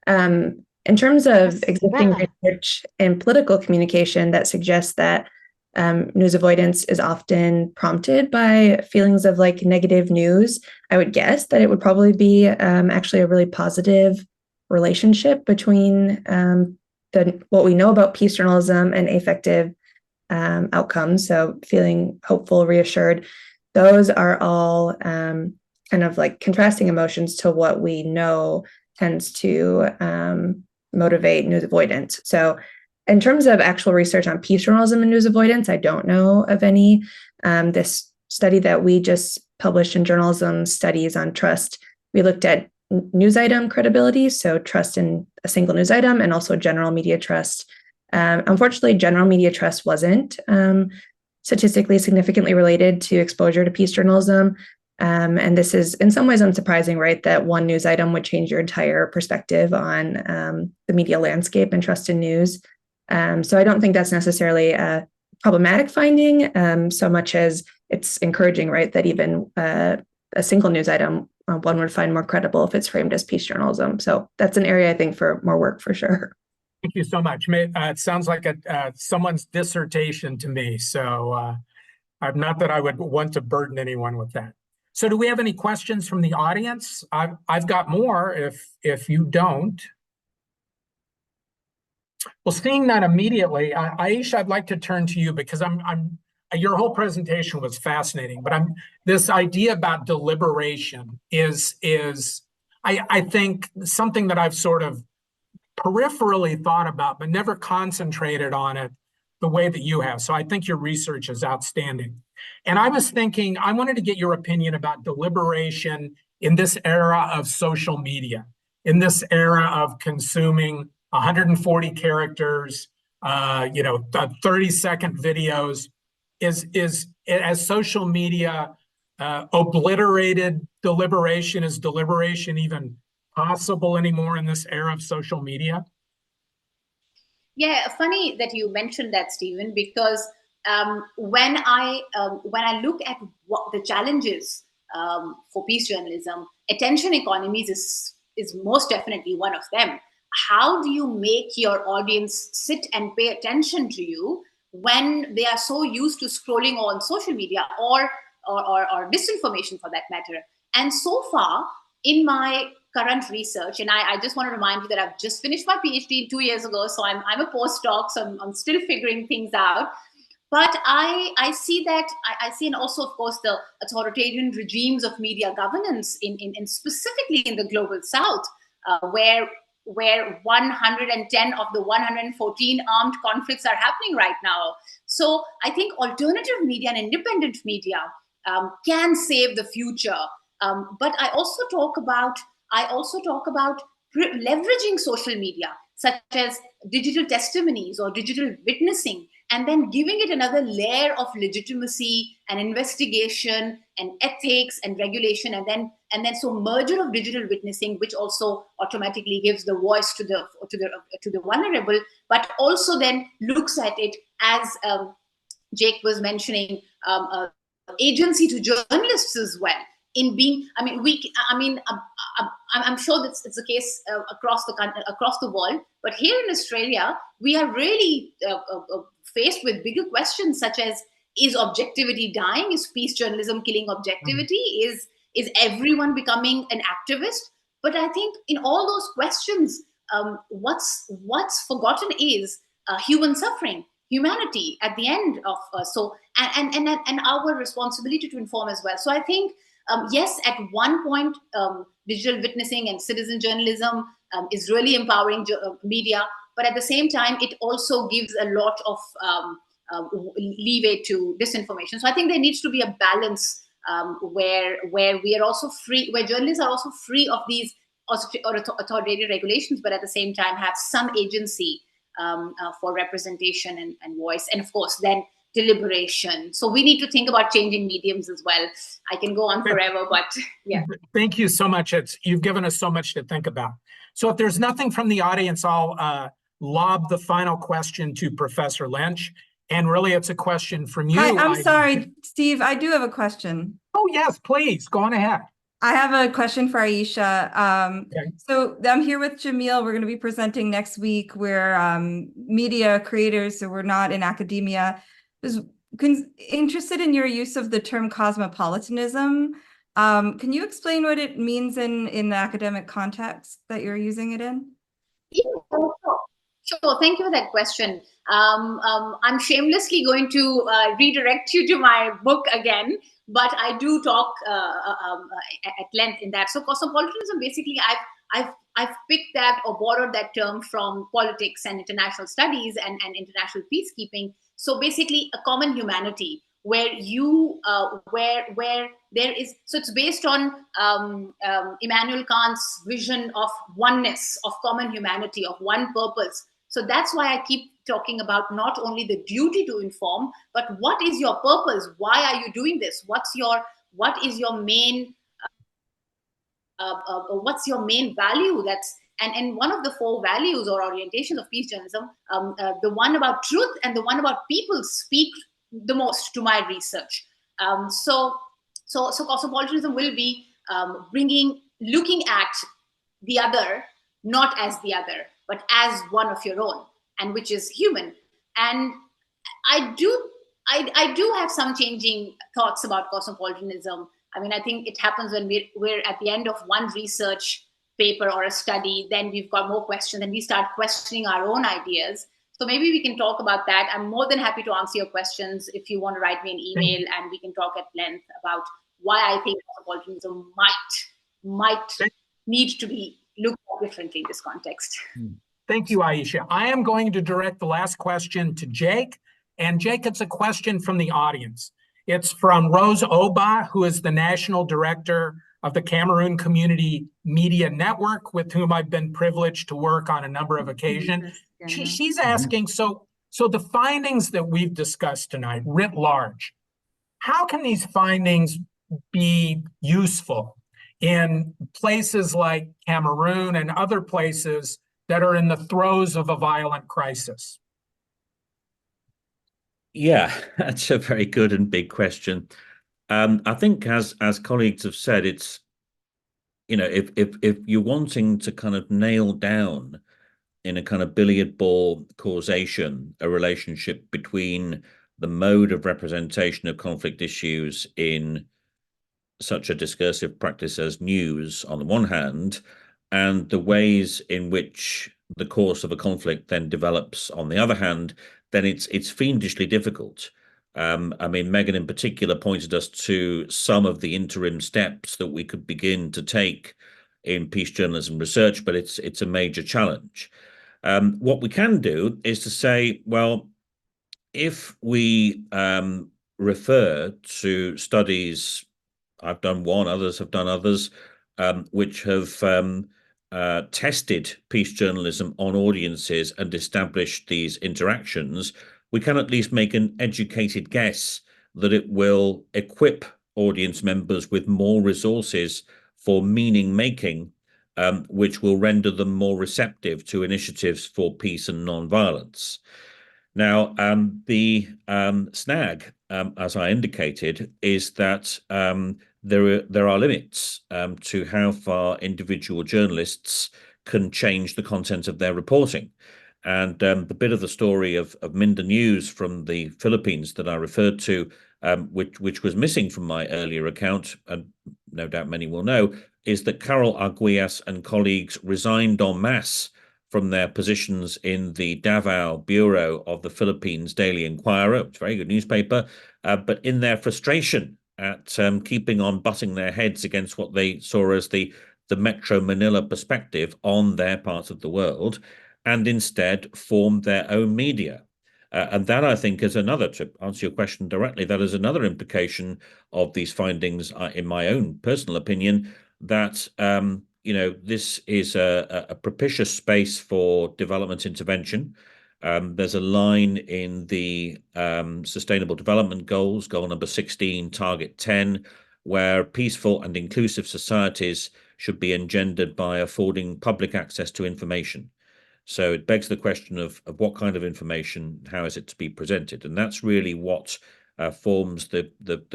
in terms of existing research in political communication that suggests that news avoidance is often prompted by feelings of like negative news, I would guess that it would probably be actually a really positive relationship between what we know about peace journalism and effective outcomes. So feeling hopeful, reassured, those are all kind of like contrasting emotions to what we know tends to motivate news avoidance. So in terms of actual research on peace journalism and news avoidance, I don't know of any. This study that we just published in Journalism Studies on Trust, we looked at news item credibility, so trust in a single news item, and also general media trust. Unfortunately, general media trust wasn't statistically significantly related to exposure to peace journalism. And this is in some ways unsurprising, right? That one news item would change your entire perspective on the media landscape and trust in news. So I don't think that's necessarily a problematic finding, so much as it's encouraging, right? That even a single news item, one would find more credible if it's framed as peace journalism. So that's an area I think for more work for sure.
Thank you so much. It sounds like someone's dissertation to me. So not that I would want to burden anyone with that. So do we have any questions from the audience? I've got more if you don't. Well, seeing that immediately, Aisha, I'd like to turn to you because your whole presentation was fascinating, but this idea about deliberation is I think something that I've sort of peripherally thought about, but never concentrated on it the way that you have. So I think your research is outstanding. And I was thinking, I wanted to get your opinion about deliberation in this era of social media, in this era of consuming 140 characters, 30-second videos. As social media obliterated deliberation? Is deliberation even possible anymore in this era of social media?
Yeah, funny that you mentioned that, Stephen, because when I look at what the challenges for peace journalism, attention economies is most definitely one of them. How do you make your audience sit and pay attention to you when they are so used to scrolling on social media or disinformation for that matter? And so far in my current research, and I just want to remind you that I've just finished my PhD 2 years ago, so I'm a postdoc, so I'm still figuring things out. But I see that I see, and also of course the authoritarian regimes of media governance in specifically in the global South, where 110 of the 114 armed conflicts are happening right now. So I think alternative media and independent media can save the future. But I also talk about leveraging social media, such as digital testimonies or digital witnessing, and then giving it another layer of legitimacy and investigation and ethics and regulation, and And then so merger of digital witnessing, which also automatically gives the voice to the vulnerable, but also then looks at it as Jake was mentioning, agency to journalists as well. In being, I'm sure that it's the case across the world, but here in Australia, we are really faced with bigger questions such as: is objectivity dying? Is peace journalism killing objectivity? Is everyone becoming an activist? But I think in all those questions, what's forgotten is human suffering, humanity at the end of and our responsibility to inform as well. So I think yes, at one point, digital witnessing and citizen journalism is really empowering media, but at the same time, it also gives a lot of leeway to disinformation. So I think there needs to be a balance where we are also free, where journalists are also free of these authoritative regulations, but at the same time have some agency for representation and voice, and of course then deliberation. So we need to think about changing mediums as well. I can go on forever, but yeah.
Thank you so much. You've given us so much to think about. So if there's nothing from the audience, I'll lob the final question to Professor Lynch. And really, it's a question from you.
Hi, I'm sorry, Steve, I do have a question.
Oh, yes, please, go on ahead.
I have a question for Aisha.
Okay.
So I'm here with Jamil. We're going to be presenting next week. We're media creators, so we're not in academia. I was interested in your use of the term cosmopolitanism. Can you explain what it means in the academic context that you're using it in?
Yeah, sure. Thank you for that question. I'm shamelessly going to redirect you to my book again, but I do talk at length in that. So cosmopolitanism, basically, I've picked that or borrowed that term from politics and international studies and international peacekeeping. So basically, a common humanity where there is. So it's based on Immanuel Kant's vision of oneness, of common humanity, of one purpose. So that's why I keep talking about not only the duty to inform, but what is your purpose? Why are you doing this? What is your main value? And one of the 4 values or orientations of peace journalism, the one about truth and the one about people, speak the most to my research. So cosmopolitanism will be looking at the other, not as the other, but as one of your own, and which is human. And I do have some changing thoughts about cosmopolitanism. I mean, I think it happens when we're at the end of one research paper or a study, then we've got more questions and we start questioning our own ideas. So maybe we can talk about that. I'm more than happy to answer your questions if you want to write me an email, and we can talk at length about why I think cosmopolitanism might need to be looked at differently in this context.
Thank you, Aisha. I am going to direct the last question to Jake. And Jake, it's a question from the audience. It's from Rose Oba, who is the National Director of the Cameroon Community Media Network, with whom I've been privileged to work on a number of occasions. She's asking, so the findings that we've discussed tonight, writ large, how can these findings be useful in places like Cameroon and other places that are in the throes of a violent crisis?
Yeah, that's a very good and big question. I think, as colleagues have said, it's, if you're wanting to kind of nail down in a kind of billiard ball causation a relationship between the mode of representation of conflict issues in such a discursive practice as news on the one hand, and the ways in which the course of a conflict then develops on the other hand, then it's fiendishly difficult. I mean, Megan in particular pointed us to some of the interim steps that we could begin to take in peace journalism research, but it's a major challenge. What we can do is to say, well, if we refer to studies, I've done one, others have done others, which have tested peace journalism on audiences and established these interactions, we can at least make an educated guess that it will equip audience members with more resources for meaning making, which will render them more receptive to initiatives for peace and non-violence. Now, the snag, as I indicated, is that there are limits to how far individual journalists can change the content of their reporting. And the bit of the story of Minda News from the Philippines that I referred to, which was missing from my earlier account, and no doubt many will know, is that Carol Arguillas and colleagues resigned en masse from their positions in the Davao Bureau of the Philippines Daily Inquirer, it's a very good newspaper, but in their frustration at keeping on butting their heads against what they saw as the Metro Manila perspective on their part of the world, and instead formed their own media. And that, I think, is another, to answer your question directly, that is another implication of these findings, in my own personal opinion, that this is a propitious space for development intervention. There's a line in the Sustainable Development Goals, goal number 16, target 10, where peaceful and inclusive societies should be engendered by affording public access to information. So it begs the question of what kind of information, how is it to be presented? And that's really what forms the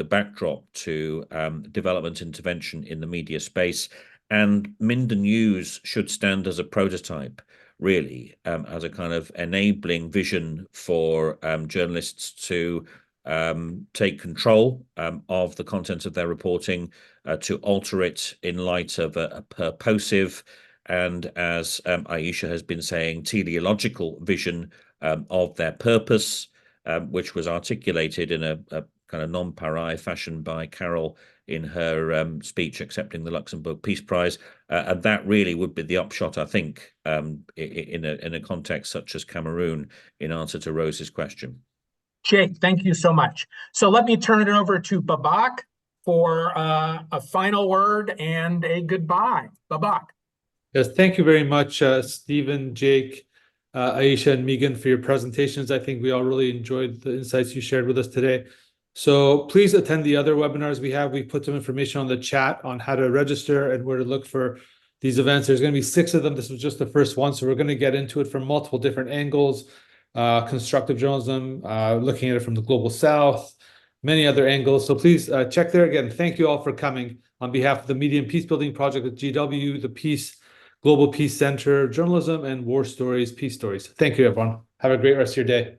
backdrop to development intervention in the media space. And Minda News should stand as a prototype, really, as a kind of enabling vision for journalists to take control of the content of their reporting, to alter it in light of a purposive and, as Aisha has been saying, teleological vision of their purpose, which was articulated in a kind of non-pareil fashion by Carol in her speech accepting the Luxembourg Peace Prize. And that really would be the upshot, I think, in a context such as Cameroon, in answer to Rose's question.
Jake, thank you so much. So let me turn it over to Babak for a final word and a goodbye. Babak.
Yes, thank you very much, Stephen, Jake, Aisha, and Megan, for your presentations. I think we all really enjoyed the insights you shared with us today. So please attend the other webinars we have. We put some information on the chat on how to register and where to look for these events. There's going to be 6 of them. This was just the first one, so we're going to get into it from multiple different angles. Constructive journalism, looking at it from the Global South, many other angles. So please check there. Again, thank you all for coming. On behalf of the Media and Peacebuilding Project at GW, the Global Peace Center, Journalism, and War Stories, Peace Stories. Thank you, everyone. Have a great rest of your day.